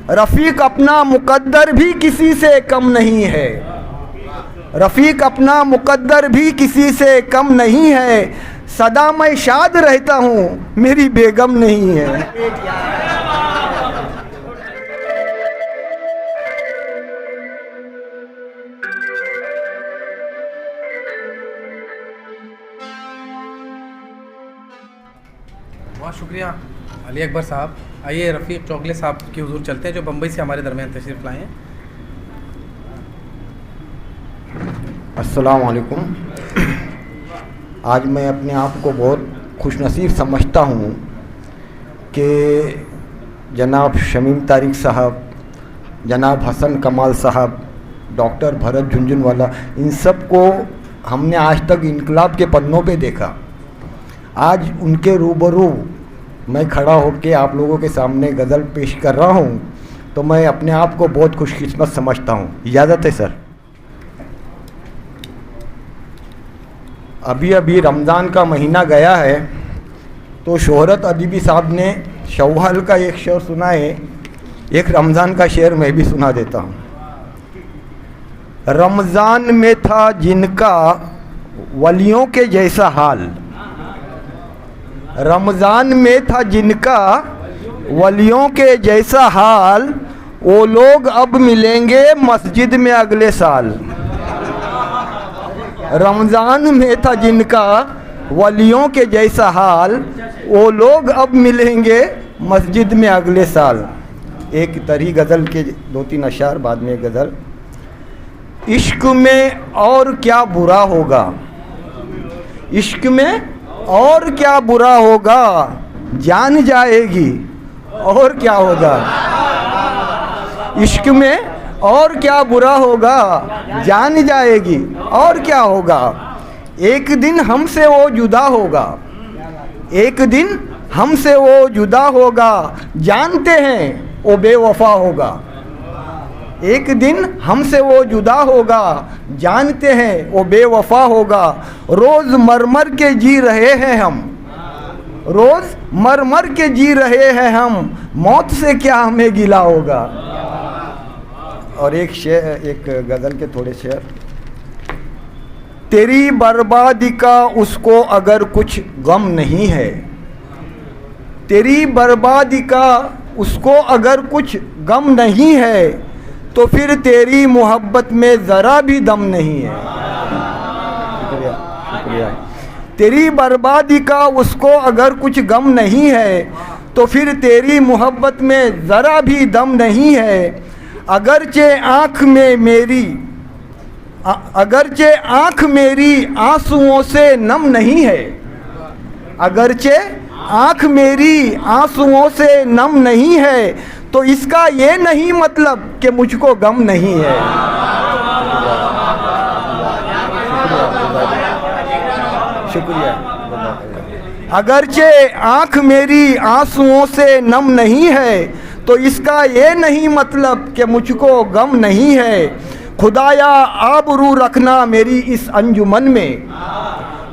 रफ़ीक अपना मुक़द्दर भी किसी से कम नहीं है, रफ़ीक अपना मुक़द्दर भी किसी से कम नहीं है। सदा मैं शाद रहता हूँ, मेरी बेगम नहीं है। बहुत शुक्रिया अली अकबर साहब। आइए रफ़ीक चौगले साहब की हुजूर चलते हैं, जो बम्बई से हमारे दरमियान तशरीफ़ लाए हैं। अस्सलाम वालेकुम। आज मैं अपने आप को बहुत खुशनसीब समझता हूँ कि जनाब शमीम तारिक साहब, जनाब हसन कमाल साहब, डॉक्टर भरत झुंझुनवाला, इन सब को हमने आज तक इनकलाब के पन्नों पे देखा। आज उनके रूबरू मैं खड़ा होकर आप लोगों के सामने गज़ल पेश कर रहा हूँ, तो मैं अपने आप को बहुत खुशकिस्मत समझता हूँ। इजाज़त है सर। अभी अभी रमज़ान का महीना गया है, तो शोहरत अदीबी साहब ने शव्वाल का एक शेर सुना है, एक रमज़ान का शेर मैं भी सुना देता हूँ। रमज़ान में था जिनका वलियों के जैसा हाल, रमज़ान में था जिनका वलियों के जैसा हाल, वो लोग अब मिलेंगे मस्जिद में अगले साल। रमज़ान में था जिनका वलियों के जैसा हाल, वो लोग अब मिलेंगे मस्जिद में अगले साल। एक तरी गज़ल के 2-3 अशार, बाद में गज़ल। इश्क में और क्या बुरा होगा, इश्क में और क्या बुरा होगा, जान जाएगी और क्या होगा। इश्क में और क्या बुरा होगा, जान जाएगी और क्या होगा। एक दिन हमसे वो जुदा होगा, एक दिन हमसे वो जुदा होगा, जानते हैं वो बेवफा होगा। एक दिन हमसे वो जुदा होगा, जानते हैं वो बेवफा होगा। रोज़ मर मर के जी रहे हैं हम, रोज़ मर मर के जी रहे हैं हम, मौत से क्या हमें गिला होगा। और एक शेर, एक गज़ल के थोड़े शेर। तेरी बर्बादी का उसको अगर कुछ गम नहीं है, तेरी बर्बादी का उसको अगर कुछ गम नहीं है, तो फिर तेरी मोहब्बत में ज़रा भी दम नहीं है। शुक्रिया, शुक्रिया। तेरी बर्बादी का उसको अगर कुछ गम नहीं है, तो फिर तेरी मोहब्बत में ज़रा भी दम नहीं है। अगरचे आँख में मेरी, अगरचे आँख मेरी आंसुओं से नम नहीं है, अगरचे आँख मेरी आंसुओं से नम नहीं है, तो इसका ये नहीं मतलब कि मुझको गम नहीं है। शुक्रिया। अगरचे आँख मेरी आंसुओं से नम नहीं है, तो इसका ये नहीं मतलब कि मुझको गम नहीं है। खुदाया आबरू रखना मेरी इस अंजुमन में,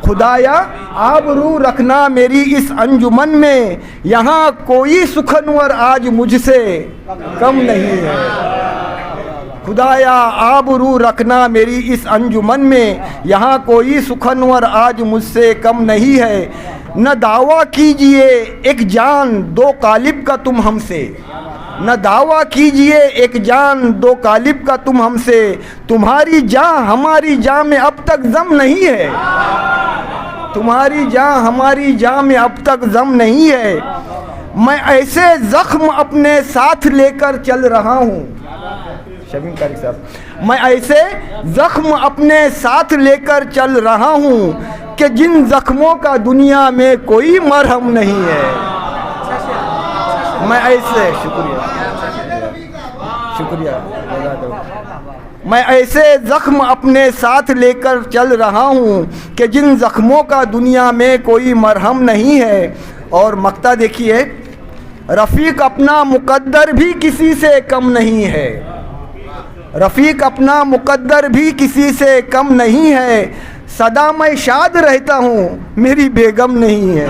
खुदाया आबरू रखना मेरी इस अंजुमन में, यहाँ कोई सुखनवर आज मुझसे कम नहीं है। खुदाया आबरू रखना मेरी इस अंजुमन में, यहाँ कोई सुखनवर आज मुझसे कम नहीं है। न दावा कीजिए एक जान दो कालिब का तुम हमसे, न दावा कीजिए एक जान दो कालिब का तुम हमसे, तुम्हारी जान हमारी जान में अब तक जम नहीं है, तुम्हारी जान हमारी जान में अब तक जम नहीं है। मैं ऐसे ज़ख्म अपने साथ लेकर चल रहा हूँ, शमीम तारिक साहब, मैं ऐसे ज़ख्म अपने साथ लेकर चल रहा हूँ कि जिन ज़ख्मों का दुनिया में कोई मरहम नहीं है। मैं ऐसे, शुक्रिया, शुक्रिया, मैं ऐसे ज़ख्म अपने साथ लेकर चल रहा हूँ कि जिन ज़ख्मों का दुनिया में कोई मरहम नहीं है। और मक्ता देखिए, रफ़ीक अपना मुक़द्दर भी किसी से कम नहीं है, रफ़ीक अपना मुक़द्दर भी किसी से कम नहीं है। सदा मैं शाद रहता हूँ, मेरी बेगम नहीं है।